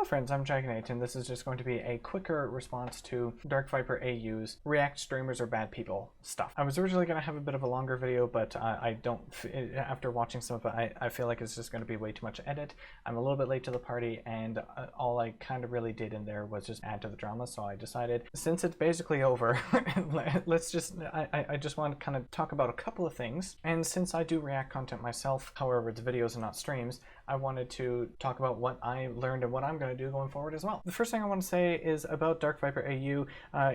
Hello friends, I'm DragoNate, and this is just going to be a quicker response to DarkViperAU's React streamers are bad people stuff. I was originally going to have a bit of a longer video, but I don't, after watching some of it, I feel like it's just going to be way too much to edit. I'm a little bit late to the party, and all I kind of really did in there was just add to the drama, so I decided, since it's basically over, let's just, I just want to kind of talk about a couple of things, and since I do React content myself, however it's videos and not streams, I wanted to talk about what I learned and what I'm going to do going forward as well. The first thing I want to say is about DarkViperAU.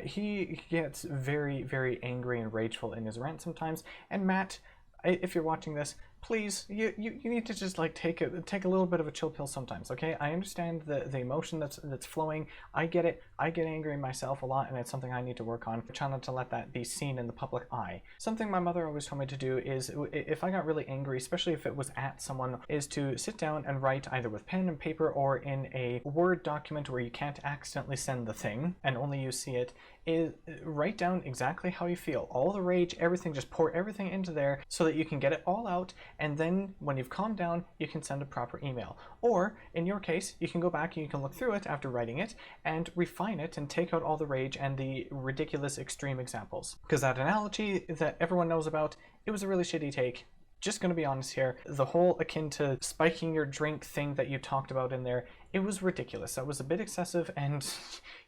He gets very, very angry and rageful in his rant sometimes, and Matt, if you're watching this, please, you need to just like take a little bit of a chill pill sometimes, okay? I understand the emotion that's flowing. I get it. I get angry myself a lot, and it's something I need to work on. I try not to let that be seen in the public eye. Something my mother always told me to do is, if I got really angry, especially if it was at someone, is to sit down and write either with pen and paper or in a Word document where you can't accidentally send the thing and only you see it, is write down exactly how you feel. All the rage, everything, just pour everything into there so that you can get it all out, and then when you've calmed down, you can send a proper email. Or, in your case, you can go back and you can look through it after writing it and refine it and take out all the rage and the ridiculous extreme examples. Because that analogy that everyone knows about, it was a really shitty take. Just gonna be honest here, the whole akin to spiking your drink thing that you talked about in there, it was ridiculous. That was a bit excessive, and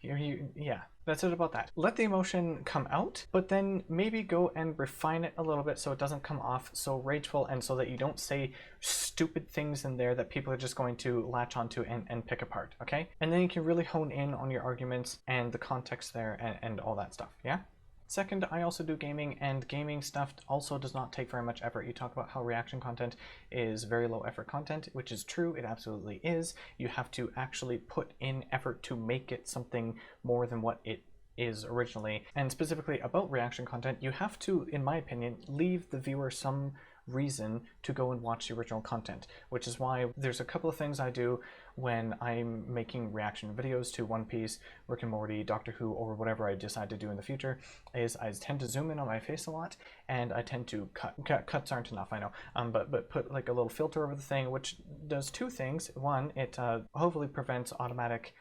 yeah, that's it about that. Let the emotion come out, but then maybe go and refine it a little bit so it doesn't come off so rageful, and so that you don't say stupid things in there that people are just going to latch onto and pick apart, okay? And then you can really hone in on your arguments and the context there and all that stuff, yeah? Second, I also do gaming, and gaming stuff also does not take very much effort. You talk about how reaction content is very low effort content, which is true, it absolutely is. You have to actually put in effort to make it something more than what it is originally. And specifically about reaction content, you have to, in my opinion, leave the viewer some reason to go and watch the original content, which is why there's a couple of things I do when I'm making reaction videos to One Piece, Rick and Morty, Doctor Who, or whatever I decide to do in the future, is I tend to zoom in on my face a lot, and I tend to cuts aren't enough, I know, but put like a little filter over the thing, which does two things. One, it hopefully prevents automatic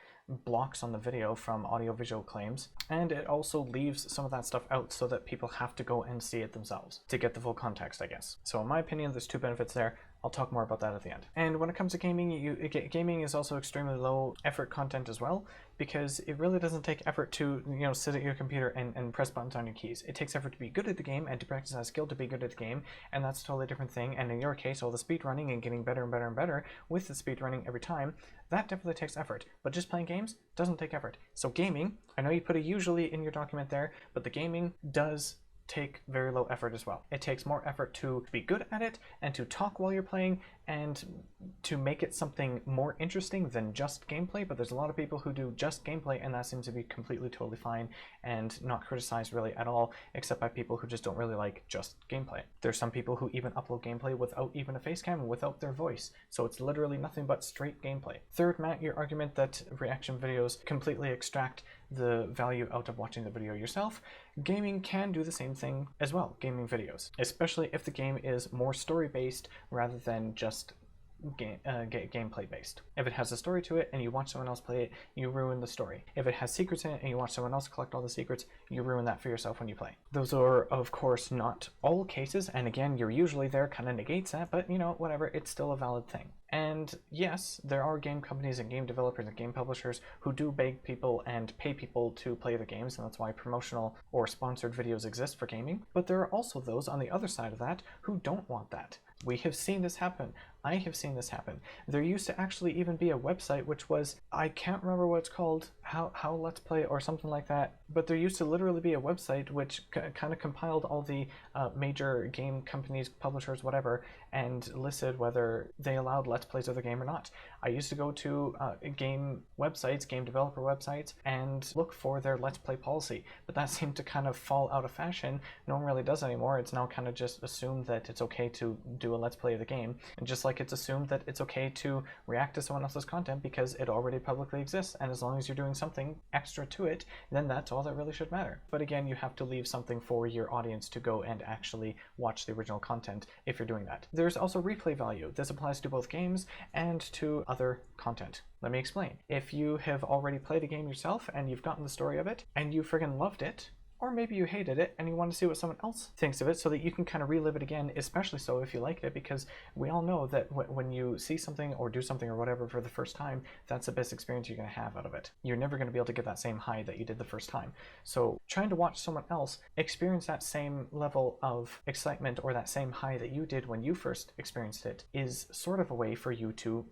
blocks on the video from audio-visual claims, and it also leaves some of that stuff out so that people have to go and see it themselves to get the full context, I guess. So in my opinion, there's two benefits there. I'll talk more about that at the end. And when it comes to gaming, gaming is also extremely low effort content as well, because it really doesn't take effort to, you know, sit at your computer and press buttons on your keys. It takes effort to be good at the game and to practice that skill to be good at the game, and that's a totally different thing. And in your case, all the speed running and getting better and better and better with the speed running every time, that definitely takes effort. But just playing games doesn't take effort. So gaming, I know you put a usually in your document there, but the gaming does take very low effort as well. It takes more effort to be good at it and to talk while you're playing and to make it something more interesting than just gameplay, but there's a lot of people who do just gameplay, and that seems to be completely totally fine and not criticized really at all, except by people who just don't really like just gameplay. There's some people who even upload gameplay without even a face cam, without their voice, so it's literally nothing but straight gameplay. Third, Matt, your argument that reaction videos completely extract the value out of watching the video yourself. Gaming can do the same thing as well, gaming videos, especially if the game is more story-based rather than just gameplay based. If it has a story to it and you watch someone else play it, you ruin the story. If it has secrets in it and you watch someone else collect all the secrets, you ruin that for yourself when you play. Those are, of course, not all cases, and again, you're usually there kind of negates that, but you know, whatever, it's still a valid thing. And yes, there are game companies and game developers and game publishers who do beg people and pay people to play the games, and that's why promotional or sponsored videos exist for gaming. But there are also those on the other side of that who don't want that. We have seen this happen. I have seen this happen. There used to actually even be a website which was, I can't remember what it's called, how Let's Play or something like that, but there used to literally be a website which kind of compiled all the major game companies, publishers, whatever, and listed whether they allowed Let's Plays of the game or not. I used to go to game websites, game developer websites, and look for their Let's Play policy, but that seemed to kind of fall out of fashion. No one really does anymore. It's now kind of just assumed that it's okay to do a Let's Play of the game, and just like like it's assumed that it's okay to react to someone else's content because it already publicly exists, and as long as you're doing something extra to it, then that's all that really should matter. But again, you have to leave something for your audience to go and actually watch the original content if you're doing that. There's also replay value. This applies to both games and to other content. Let me explain. If you have already played a game yourself and you've gotten the story of it and you friggin' loved it, or maybe you hated it and you want to see what someone else thinks of it so that you can kind of relive it again, especially so if you liked it, because we all know that when you see something or do something or whatever for the first time, that's the best experience you're going to have out of it. You're never going to be able to get that same high that you did the first time. So trying to watch someone else experience that same level of excitement or that same high that you did when you first experienced it is sort of a way for you to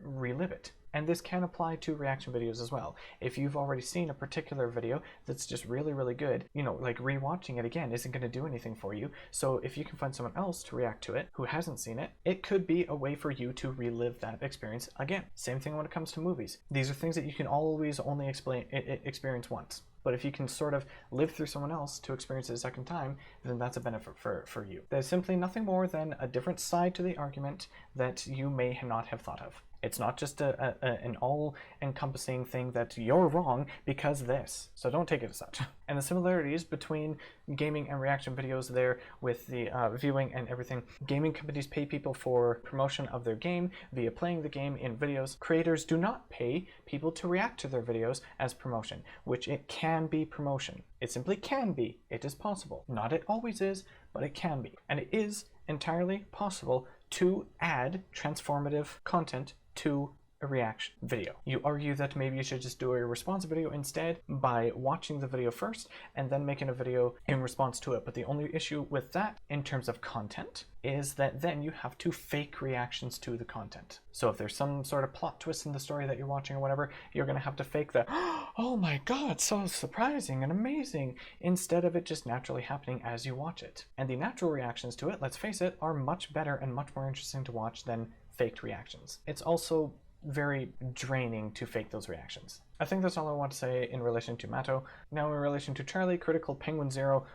relive it. And this can apply to reaction videos as well. If you've already seen a particular video that's just really, really good, you know, like rewatching it again isn't going to do anything for you. So if you can find someone else to react to it who hasn't seen it, it could be a way for you to relive that experience again. Same thing when it comes to movies. These are things that you can always only experience once. But if you can sort of live through someone else to experience it a second time, then that's a benefit for you. There's simply nothing more than a different side to the argument that you may not have thought of. It's not just an all-encompassing thing that you're wrong because this. So don't take it as such. And the similarities between gaming and reaction videos there with the viewing and everything. Gaming companies pay people for promotion of their game via playing the game in videos. Creators do not pay people to react to their videos as promotion, which it can be promotion. It simply can be. It is possible. Not it always is, but it can be. And it is entirely possible to add transformative content to a reaction video. You argue that maybe you should just do a response video instead by watching the video first and then making a video in response to it. But the only issue with that in terms of content is that then you have to fake reactions to the content. So if there's some sort of plot twist in the story that you're watching or whatever, you're going to have to fake the, oh my god, so surprising and amazing, instead of it just naturally happening as you watch it. And the natural reactions to it, let's face it, are much better and much more interesting to watch than faked reactions. It's also very draining to fake those reactions. I think that's all I want to say in relation to Matto. Now in relation to Charlie, Critical Penguin Zero,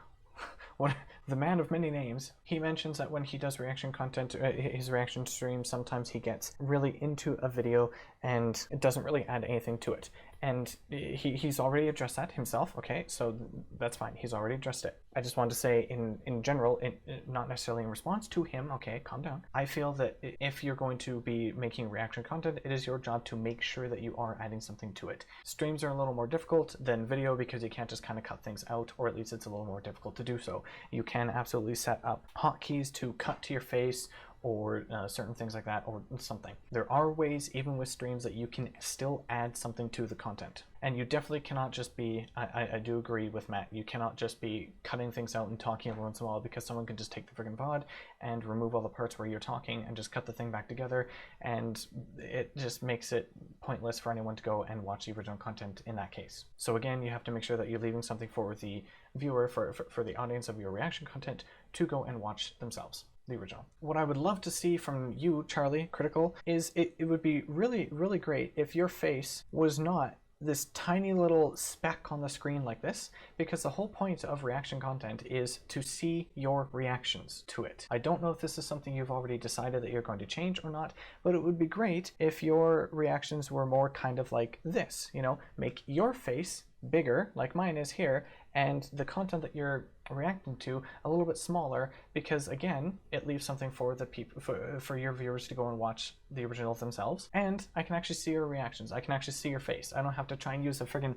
the man of many names, he mentions that when he does reaction content, his reaction stream, sometimes he gets really into a video and it doesn't really add anything to it. And he's already addressed that himself, okay, so that's fine, he's already addressed it. I just wanted to say in general, not necessarily in response to him, okay, calm down. I feel that if you're going to be making reaction content, it is your job to make sure that you are adding something to it. Streams are a little more difficult than video because you can't just kind of cut things out, or at least it's a little more difficult to do so. You can absolutely set up hotkeys to cut to your face, or certain things like that, or something. There are ways, even with streams, that you can still add something to the content. And you definitely cannot just be, I do agree with Matt, you cannot just be cutting things out and talking every once in a while, because someone can just take the friggin' VOD and remove all the parts where you're talking and just cut the thing back together, and it just makes it pointless for anyone to go and watch the original content in that case. So again, you have to make sure that you're leaving something for the viewer, for the audience of your reaction content, to go and watch themselves. The original. What I would love to see from you, Charlie, Critical, is it would be really, really great if your face was not this tiny little speck on the screen like this, because the whole point of reaction content is to see your reactions to it. I don't know if this is something you've already decided that you're going to change or not, but it would be great if your reactions were more kind of like this, you know, make your face bigger, like mine is here, and the content that you're reacting to a little bit smaller, because again, it leaves something for the people, for your viewers to go and watch the original themselves, and I can actually see your reactions. I can actually see your face. I don't have to try and use a friggin'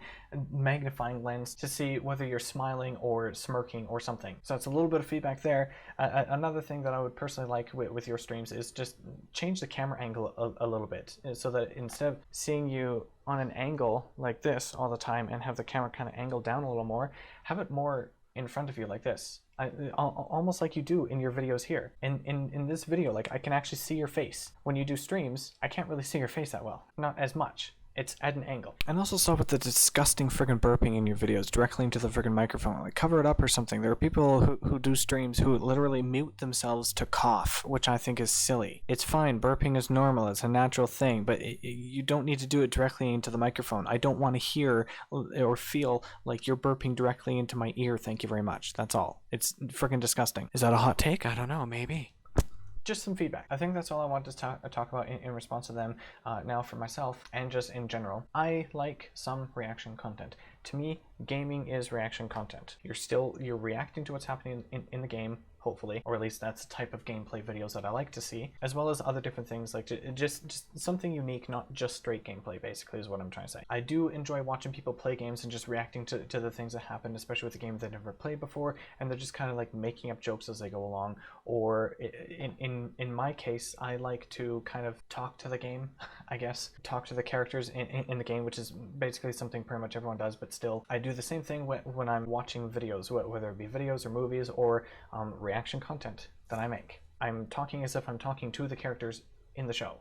magnifying lens to see whether you're smiling or smirking or something. So it's a little bit of feedback there. Another thing that I would personally like with your streams is just change the camera angle a little bit, so that instead of seeing you on an angle like this all the time and have the camera kind of angled down a little more, have it more in front of you like this, almost like you do in your videos here. In this video, like, I can actually see your face. When you do streams, I can't really see your face that well, not as much. It's at an angle. And also stop with the disgusting friggin' burping in your videos directly into the friggin' microphone. Like, cover it up or something. There are people who do streams who literally mute themselves to cough, which I think is silly. It's fine. Burping is normal. It's a natural thing, but you don't need to do it directly into the microphone. I don't want to hear or feel like you're burping directly into my ear. Thank you very much. That's all. It's friggin' disgusting. Is that a hot take? I don't know. Maybe. just some feedback. I think that's all I wanted to talk about in response to them. Now for myself and just in general, I like some reaction content. To me, gaming is reaction content. You're reacting to what's happening in the game, hopefully, or at least that's the type of gameplay videos that I like to see, as well as other different things, like just something unique, not just straight gameplay, basically, is what I'm trying to say. I do enjoy watching people play games and just reacting to the things that happen, especially with a game they've never played before, and they're just kind of like making up jokes as they go along, or in my case, I like to kind of talk to the game, I guess, talk to the characters in the game, which is basically something pretty much everyone does, but still, I do the same thing when I'm watching videos, whether it be videos or movies or reaction content that I make. I'm talking as if I'm talking to the characters in the show.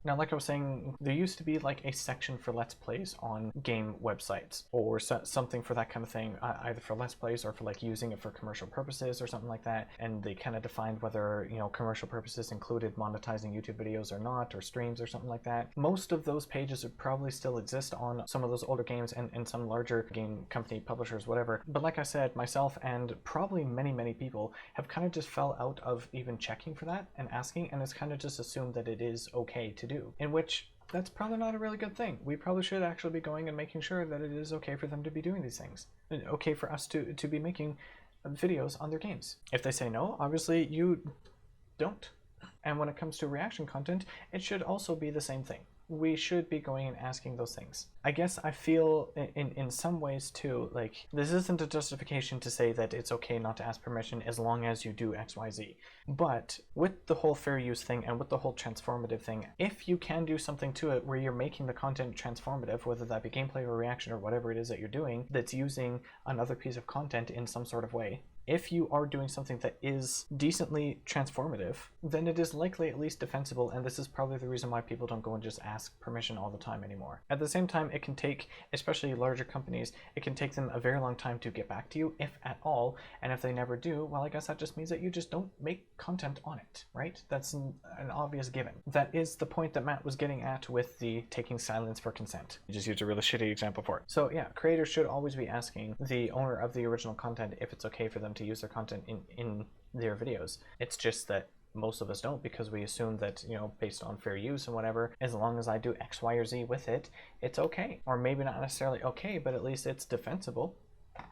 Now, like I was saying, there used to be like a section for Let's Plays on game websites, or something for that kind of thing, either for Let's Plays or for like using it for commercial purposes or something like that, and they kind of defined whether, you know, commercial purposes included monetizing YouTube videos or not, or streams or something like that. Most of those pages would probably still exist on some of those older games and some larger game company publishers, whatever, but like I said, myself and probably many people have kind of just fell out of even checking for that and asking, and it's kind of just assumed that it is okay to do, in which that's probably not a really good thing. We probably should actually be going and making sure that it is okay for them to be doing these things, okay for us to be making videos on their games. If they say no, obviously you don't. And when it comes to reaction content, it should also be the same thing. We should be going and asking those things. I guess I feel in some ways too, like, this isn't a justification to say that it's okay not to ask permission as long as you do XYZ. But with the whole fair use thing and with the whole transformative thing, if you can do something to it where you're making the content transformative, whether that be gameplay or reaction or whatever it is that you're doing, that's using another piece of content in some sort of way, if you are doing something that is decently transformative, then it is likely at least defensible, and this is probably the reason why people don't go and just ask permission all the time anymore. At the same time, it can take, especially larger companies, it can take them a very long time to get back to you, if at all, and if they never do, well, I guess that just means that you just don't make content on it, right? That's an obvious given. That is the point that Matt was getting at with the taking silence for consent. You just used a really shitty example for it. So yeah, creators should always be asking the owner of the original content if it's okay for them to use their content in their videos. It's just that most of us don't, because we assume that, you know, based on fair use and whatever, as long as I do X, Y, or Z with it, it's okay. Or maybe not necessarily okay, but at least it's defensible.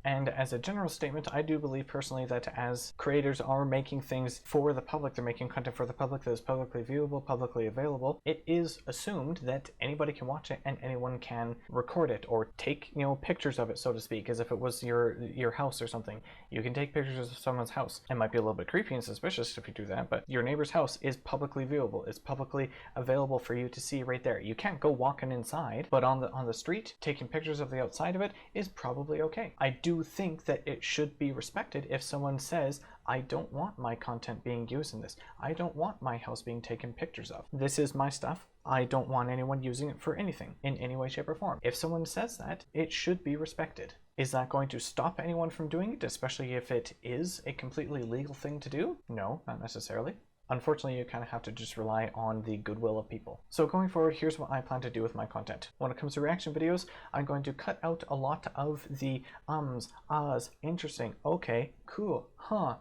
And as a general statement, I do believe personally that as creators are making things for the public, they're making content for the public that is publicly viewable, publicly available, it is assumed that anybody can watch it and anyone can record it or take, you know, pictures of it, so to speak, as if it was your house or something. You can take pictures of someone's house. It might be a little bit creepy and suspicious if you do that, but your neighbor's house is publicly viewable. It's publicly available for you to see right there. You can't go walking inside, but on the street, taking pictures of the outside of it is probably okay. I do think that it should be respected if someone says, I don't want my content being used in this. I don't want my house being taken pictures of. This is my stuff. I don't want anyone using it for anything in any way, shape, or form. If someone says that, it should be respected. Is that going to stop anyone from doing it, especially if it is a completely legal thing to do? No, not necessarily. Unfortunately, you kind of have to just rely on the goodwill of people. So going forward, here's what I plan to do with my content. When it comes to reaction videos, I'm going to cut out a lot of the ums, ahs, interesting, okay, cool, huh,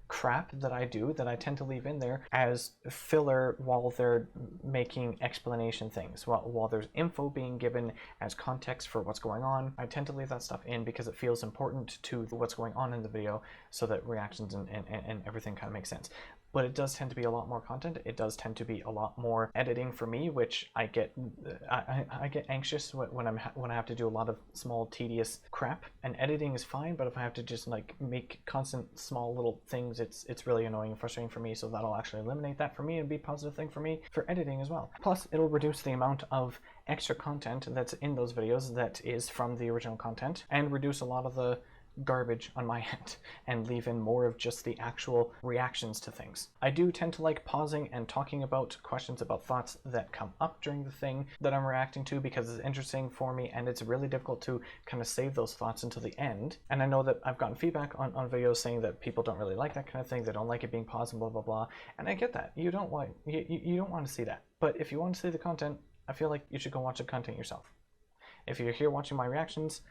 crap that I do, that I tend to leave in there as filler while they're making explanation things. While there's info being given as context for what's going on, I tend to leave that stuff in because it feels important to what's going on in the video so that reactions and everything kind of makes sense. But it does tend to be a lot more content. It does tend to be a lot more editing for me, which I get anxious when I have to do a lot of small tedious crap. And editing is fine, but if I have to just like make constant small little things, it's really annoying and frustrating for me. So that'll actually eliminate that for me and be a positive thing for me for editing as well. Plus, it'll reduce the amount of extra content that's in those videos that is from the original content, and reduce a lot of the garbage on my end and leave in more of just the actual reactions to things. I do tend to like pausing and talking about questions, about thoughts that come up during the thing that I'm reacting to, because it's interesting for me and it's really difficult to kind of save those thoughts until the end. And I know that I've gotten feedback on videos saying that people don't really like that kind of thing, they don't like it being paused and blah blah blah, and I get that. You don't want to see that, but if you want to see the content, I feel like you should go watch the content yourself. If you're here watching my reactions,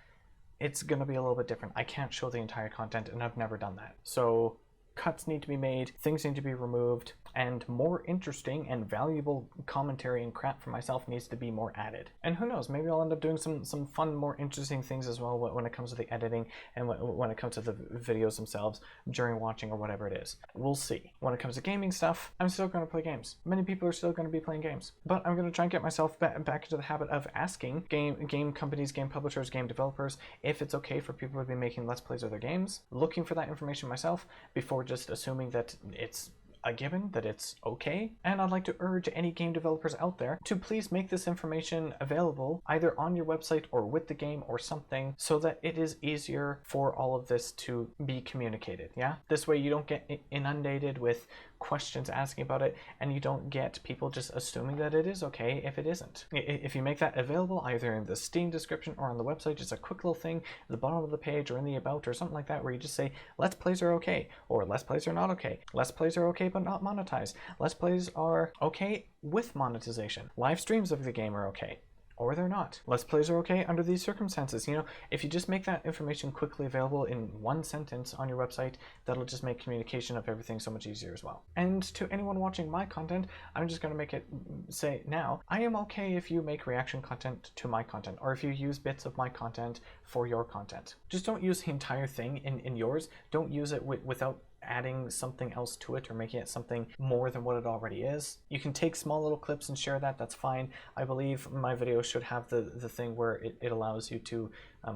it's gonna be a little bit different. I can't show the entire content and I've never done that. So cuts need to be made, things need to be removed, and more interesting and valuable commentary and crap for myself needs to be more added. And who knows, maybe I'll end up doing some fun, more interesting things as well when it comes to the editing and when it comes to the videos themselves during watching or whatever it is. We'll see. When it comes to gaming stuff, I'm still going to play games. Many people are still going to be playing games. But I'm going to try and get myself back into the habit of asking game companies, game publishers, game developers if it's okay for people to be making Let's Plays of their games, looking for that information myself before just assuming that it's a given, that it's okay. And I'd like to urge any game developers out there to please make this information available either on your website or with the game or something so that it is easier for all of this to be communicated. Yeah, this way you don't get inundated with questions asking about it, and you don't get people just assuming that it is okay if it isn't. If you make that available either in the Steam description or on the website, just a quick little thing at the bottom of the page or in the about or something like that, where you just say Let's Plays are okay, or Let's Plays are not okay, Let's Plays are okay but not monetized, Let's Plays are okay with monetization, live streams of the game are okay, or they're not. Let's Plays are okay under these circumstances. You know, if you just make that information quickly available in one sentence on your website, that'll just make communication of everything so much easier as well. And to anyone watching my content, I'm just going to make it say now, I am okay if you make reaction content to my content, or if you use bits of my content for your content. Just don't use the entire thing in yours. Don't use it without adding something else to it or making it something more than what it already is. You can take small little clips and share that, that's fine. I believe my video should have the thing where it allows you to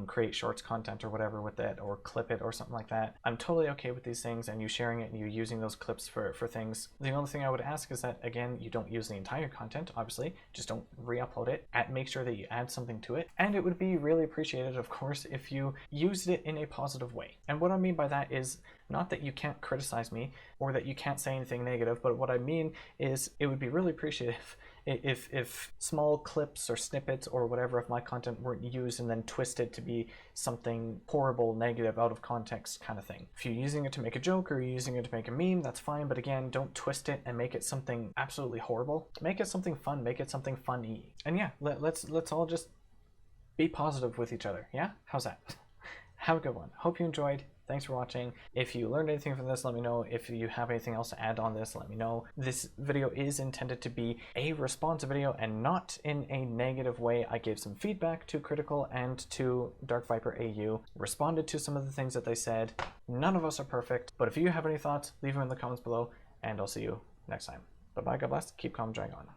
create shorts content or whatever with it, or clip it or something like that. I'm totally okay with these things and you sharing it and you using those clips for things. The only thing I would ask is that, again, you don't use the entire content, obviously, just don't re-upload it. Make sure that you add something to it, and it would be really appreciated, of course, if you used it in a positive way. And what I mean by that is not that you can't criticize me or that you can't say anything negative, but what I mean is it would be really appreciative if small clips or snippets or whatever of my content weren't used and then twisted to be something horrible, negative, out of context kind of thing. If you're using it to make a joke or you're using it to make a meme, that's fine, but again, don't twist it and make it something absolutely horrible. Make it something fun, make it something funny. And yeah, let's all just be positive with each other, yeah? How's that? Have a good one. Hope you enjoyed. Thanks for watching. If you learned anything from this, let me know. If you have anything else to add on this, let me know. This video is intended to be a response video and not in a negative way. I gave some feedback to Critical and to DarkViperAU, responded to some of the things that they said. None of us are perfect, but if you have any thoughts, leave them in the comments below, and I'll see you next time. Bye-bye, God bless, keep calm, drag on.